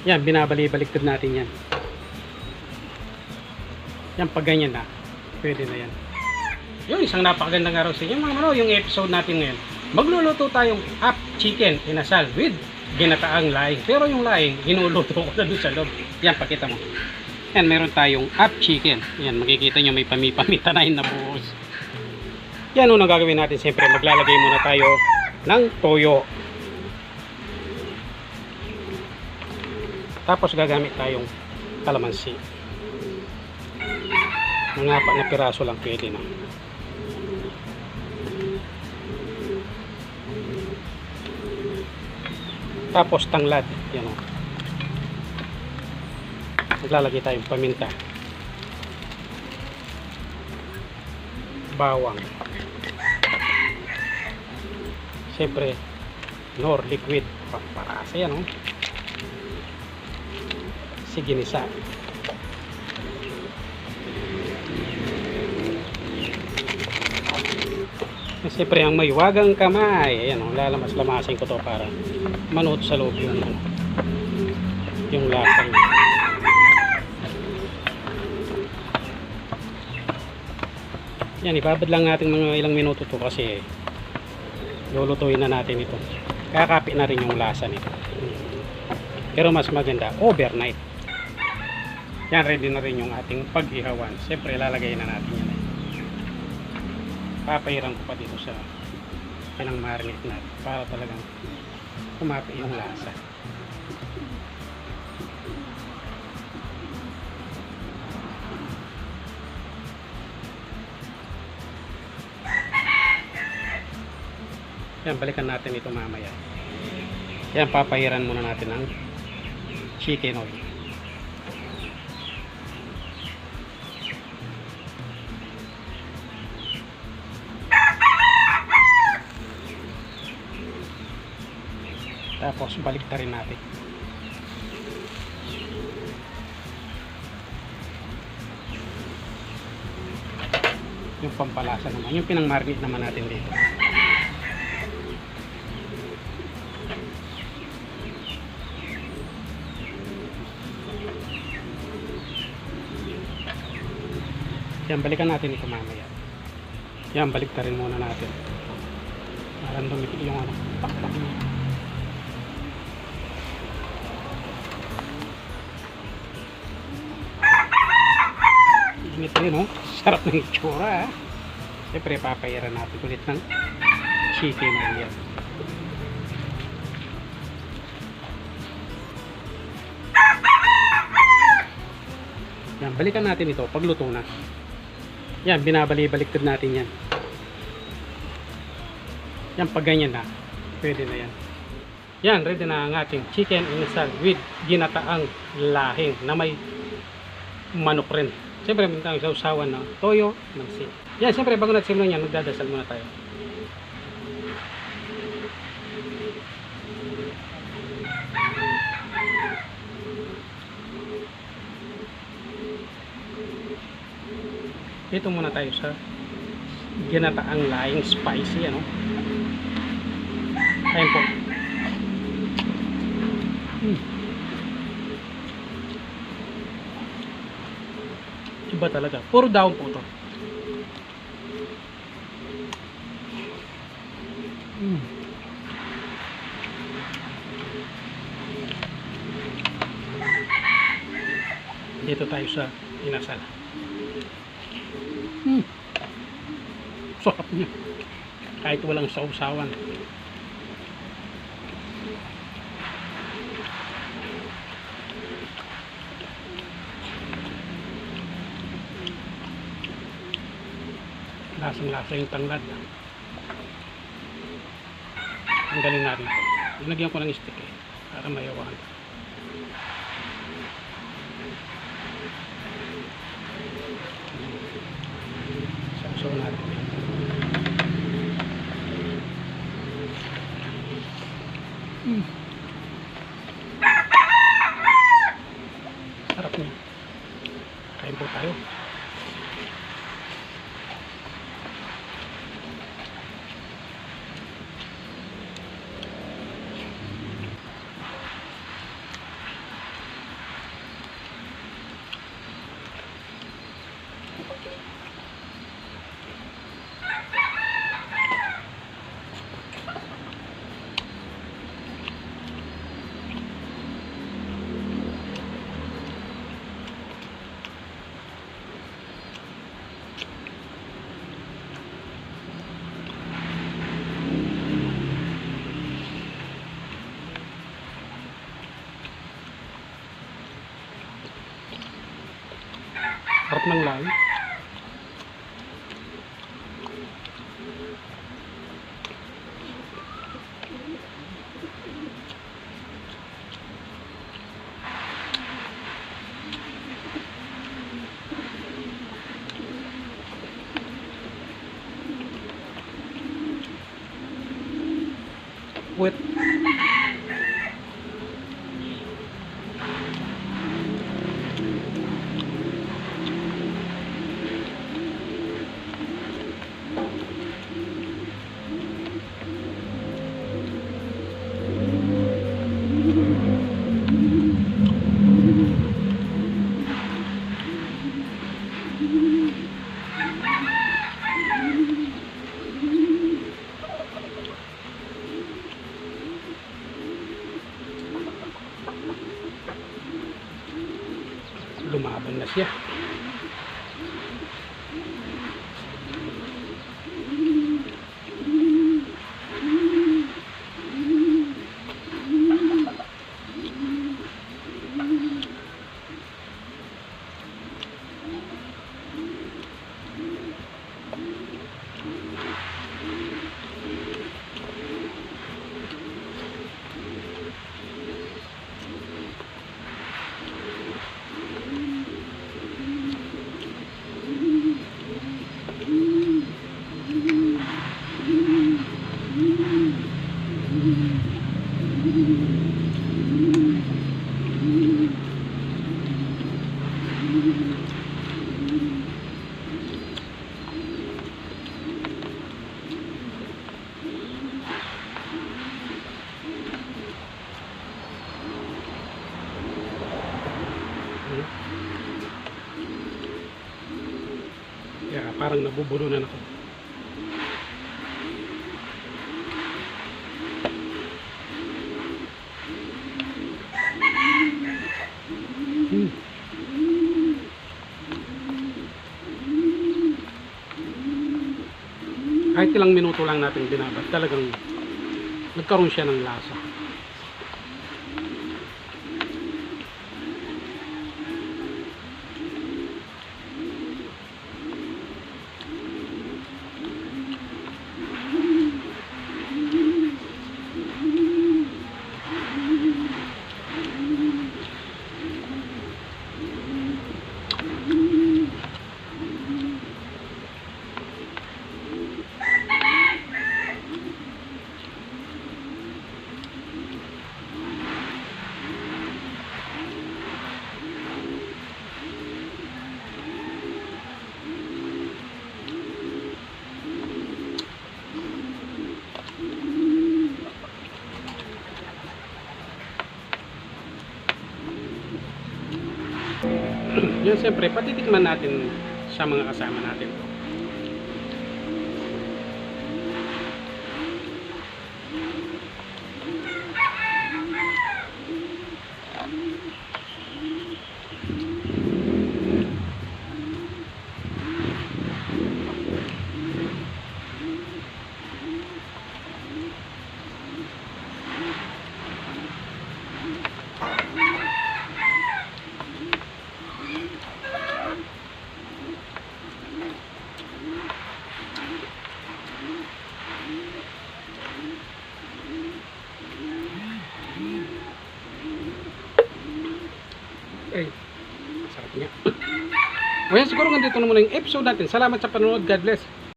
Yan, binabali-baliktad natin yan. Yan, pag ganyan na, pwede na yan. Yun, isang napakagandang araw sa inyo mga mano. Yung episode natin ngayon, magluluto tayong up chicken inasal with ginataang laing. Pero yung laing, hinuluto ko na doon sa loob. Yan, pakita mo. Yan, meron tayong up chicken. Yan, makikita nyo may pami-pamitanayin na buhos. Yan, unang gagawin natin, siyempre maglalagay muna tayo ng toyo. Tapos gagamit tayong kalamansi. Mga apat na piraso lang pwede na. Tapos tanglad, yan o. Maglalagay tayong paminta. Bawang. Siyempre, nor liquid. Parasa yan o. Siginisa. Siyempre ang may wagang kamay. Ayan o, lalamas-lamasin ko to para manuot sa loob yung lasa niya. Yan, ibabad lang natin mga ilang minuto to kasi lulutuin na natin ito. Kakapit na rin yung lasa nito. Pero mas maganda, overnight. Yan, ready na rin yung ating pag-ihawan. Siyempre, lalagay na natin yan. Papahiran ko pa dito sa pinang-marinate natin para talagang kumapi yung lasa. Yan, balikan natin ito mamaya. Yan, papahiran muna natin ng chicken oil. Tapos balik na rin natin. Yung pampalasa naman, yung pinang-marinate naman natin dito. Yan, balikan natin ito mamaya. Yan, balik na rin muna natin. Parang dumikit yung ano, pakpak niya. Init rin, oh. Sarap ng itsura, ha. Siyempre, papayaran natin ulit ng chicken oil yan. Yan, balikan natin ito pagluto na. Yan, binabali-baliktad natin yan. Yan, pag ganyan na, pwede na yan. Yan, ready na ang ating chicken inasal with ginataang lahing na may manok rin. Siyempre, may tayong sausawan na toyo, mansi. Yan, siyempre, bago natin simulan yan, magdadasal muna tayo. Dito muna tayo sa ginataang lahing spicy, ano? Ayan po. Iba talaga. Puro daon po ito. Dito tayo sa inasal. Sarap niya. Kahit walang sausawan. Lasang-lasa yung tanglad. Tanggalin natin ito. Nilagyan ko ng stick para mayawahan. So natin. Sarap niya. Kain po tayo. sarap ng laing. Wet. Lumaban na siya. Kaya parang nabubulunan ako. Kahit ilang minuto lang natin binabad, talagang nagkaroon siya ng lasa. Yan, siyempre, patitikman natin sa mga kasama natin. Ay, sarap niya. O yan, siguro ganito na muna yung episode natin. Salamat sa panonood. God bless.